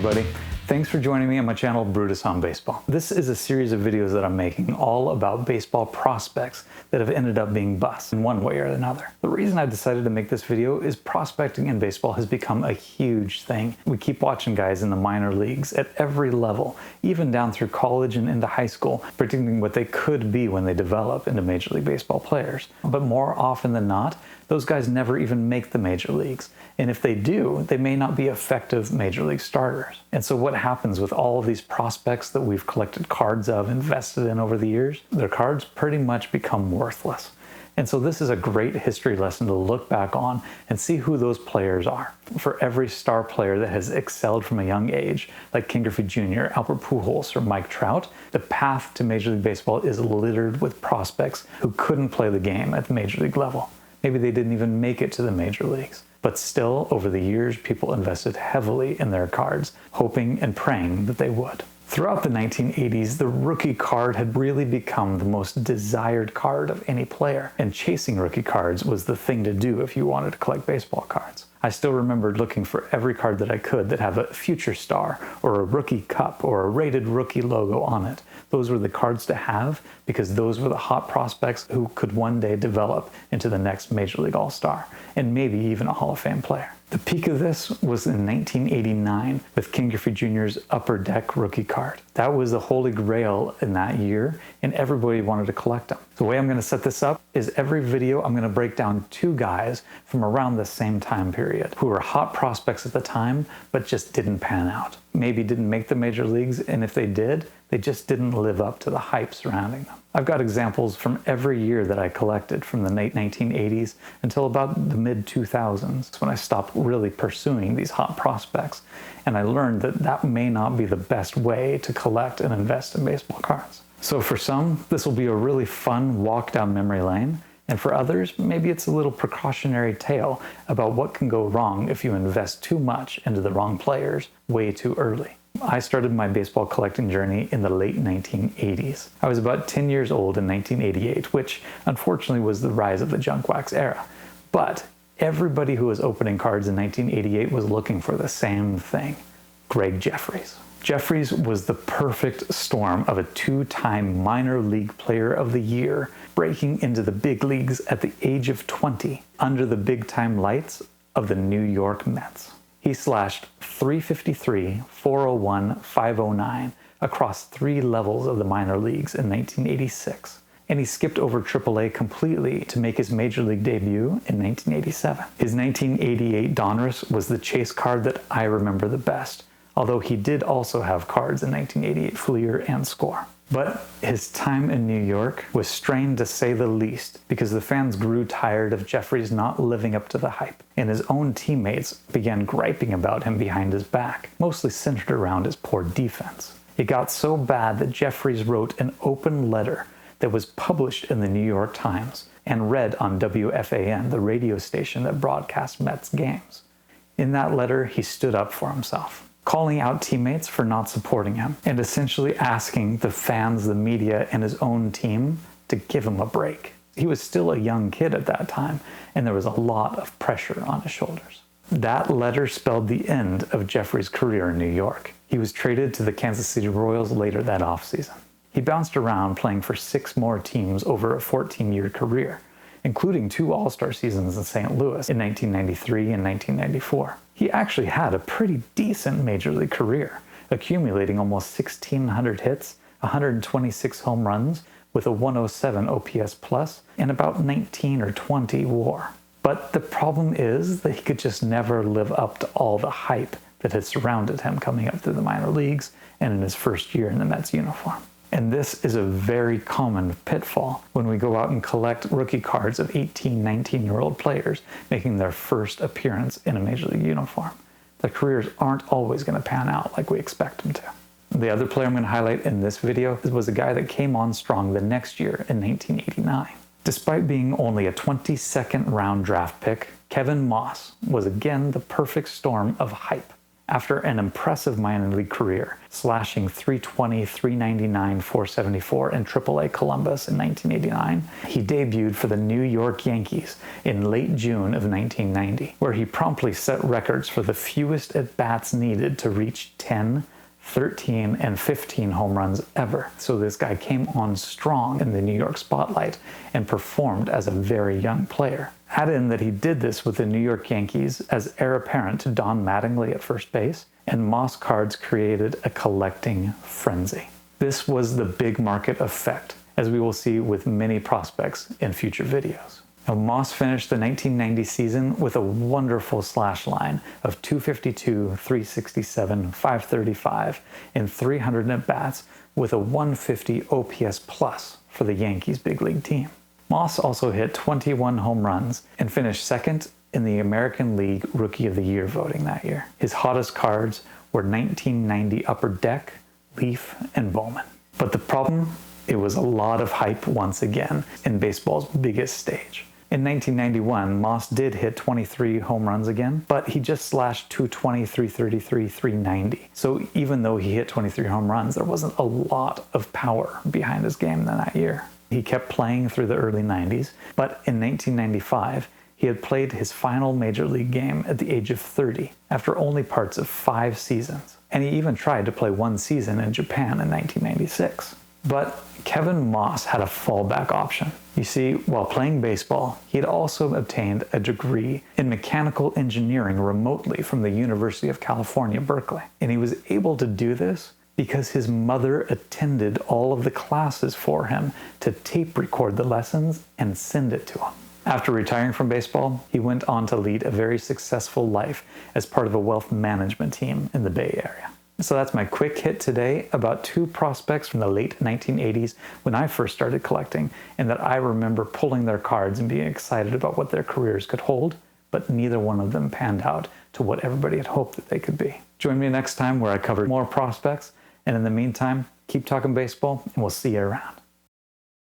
everybody. Thanks for joining me on my channel, Brutus on Baseball. This is a series of videos that I'm making all about baseball prospects that have ended up being busts in one way or another. The reason I decided to make this video is prospecting in baseball has become a huge thing. We keep watching guys in the minor leagues at every level, even down through college and into high school, predicting what they could be when they develop into Major League Baseball players. But more often than not, those guys never even make the major leagues. And if they do, they may not be effective major league starters. And so what happens with all of these prospects that we've collected cards of, invested in over the years? Their cards pretty much become worthless. And so this is a great history lesson to look back on and see who those players are. For every star player that has excelled from a young age, like Ken Griffey Jr., Albert Pujols, or Mike Trout, the path to Major League Baseball is littered with prospects who couldn't play the game at the major league level. Maybe they didn't even make it to the major leagues. But still, over the years, people invested heavily in their cards, hoping and praying that they would. Throughout the 1980s, the rookie card had really become the most desired card of any player, and chasing rookie cards was the thing to do if you wanted to collect baseball cards. I still remembered looking for every card that I could that had a future star, or a rookie cup, or a rated rookie logo on it. Those were the cards to have because those were the hot prospects who could one day develop into the next Major League All-Star, and maybe even a Hall of Fame player. The peak of this was in 1989 with Ken Griffey Jr.'s Upper Deck rookie card. That was the holy grail in that year, and everybody wanted to collect them. The way I'm going to set this up is every video I'm going to break down two guys from around the same time period who were hot prospects at the time but just didn't pan out. Maybe didn't make the major leagues, and if they did, they just didn't live up to the hype surrounding them. I've got examples from every year that I collected from the late 1980s until about the mid-2000s when I stopped really pursuing these hot prospects, and I learned that that may not be the best way to collect and invest in baseball cards. So for some, this will be a really fun walk down memory lane, and for others, maybe it's a little precautionary tale about what can go wrong if you invest too much into the wrong players way too early. I started my baseball collecting journey in the late 1980s. I was about 10 years old in 1988, which unfortunately was the rise of the junk wax era. But everybody who was opening cards in 1988 was looking for the same thing: Greg Jeffries. Jeffries was the perfect storm of a two-time minor league player of the year, breaking into the big leagues at the age of 20 under the big-time lights of the New York Mets. He slashed .353, .401, .509 across three levels of the minor leagues in 1986. And he skipped over AAA completely to make his major league debut in 1987. His 1988 Donruss was the chase card that I remember the best, although he did also have cards in 1988 Fleer and Score. But his time in New York was strained to say the least because the fans grew tired of Jeffries not living up to the hype, and his own teammates began griping about him behind his back, mostly centered around his poor defense. It got so bad that Jeffries wrote an open letter that was published in the New York Times and read on WFAN, the radio station that broadcast Mets games. In that letter, he stood up for himself, calling out teammates for not supporting him, and essentially asking the fans, the media, and his own team to give him a break. He was still a young kid at that time, and there was a lot of pressure on his shoulders. That letter spelled the end of Jeffries' career in New York. He was traded to the Kansas City Royals later that offseason. He bounced around playing for 6 more teams over a 14-year career, including 2 All-Star seasons in St. Louis in 1993 and 1994. He actually had a pretty decent major league career, accumulating almost 1,600 hits, 126 home runs, with a 107 OPS plus, and about 19 or 20 WAR. But the problem is that he could just never live up to all the hype that had surrounded him coming up through the minor leagues and in his first year in the Mets uniform. And this is a very common pitfall when we go out and collect rookie cards of 18, 19-year-old players making their first appearance in a major league uniform. Their careers aren't always going to pan out like we expect them to. The other player I'm going to highlight in this video was a guy that came on strong the next year in 1989. Despite being only a 22nd round draft pick, Kevin Moss was again the perfect storm of hype. After an impressive minor league career, slashing .320, .399, .474 in AAA Columbus in 1989, he debuted for the New York Yankees in late June of 1990, where he promptly set records for the fewest at-bats needed to reach 10, 13, and 15 home runs ever. So this guy came on strong in the New York spotlight and performed as a very young player. Add in that he did this with the New York Yankees as heir apparent to Don Mattingly at first base, and Moss cards created a collecting frenzy. This was the big market effect, as we will see with many prospects in future videos. Now, Moss finished the 1990 season with a wonderful slash line of .252, .367, .535, and 300 at-bats with a 150 OPS plus for the Yankees big league team. Moss also hit 21 home runs and finished second in the American League Rookie of the Year voting that year. His hottest cards were 1990 Upper Deck, Leaf, and Bowman. But the problem? It was a lot of hype once again in baseball's biggest stage. In 1991, Moss did hit 23 home runs again, but he just slashed .220, .333, .390. So even though he hit 23 home runs, there wasn't a lot of power behind his game in that year. He kept playing through the early 90s, but in 1995, he had played his final major league game at the age of 30, after only parts of 5 seasons. And he even tried to play 1 season in Japan in 1996. But Kevin Moss had a fallback option. You see, while playing baseball, he had also obtained a degree in mechanical engineering remotely from the University of California, Berkeley. And he was able to do this because his mother attended all of the classes for him to tape record the lessons and send it to him. After retiring from baseball, he went on to lead a very successful life as part of a wealth management team in the Bay Area. So that's my quick hit today about 2 prospects from the late 1980s when I first started collecting, and that I remember pulling their cards and being excited about what their careers could hold, but neither one of them panned out to what everybody had hoped that they could be. Join me next time where I cover more prospects, and in the meantime, keep talking baseball, and we'll see you around.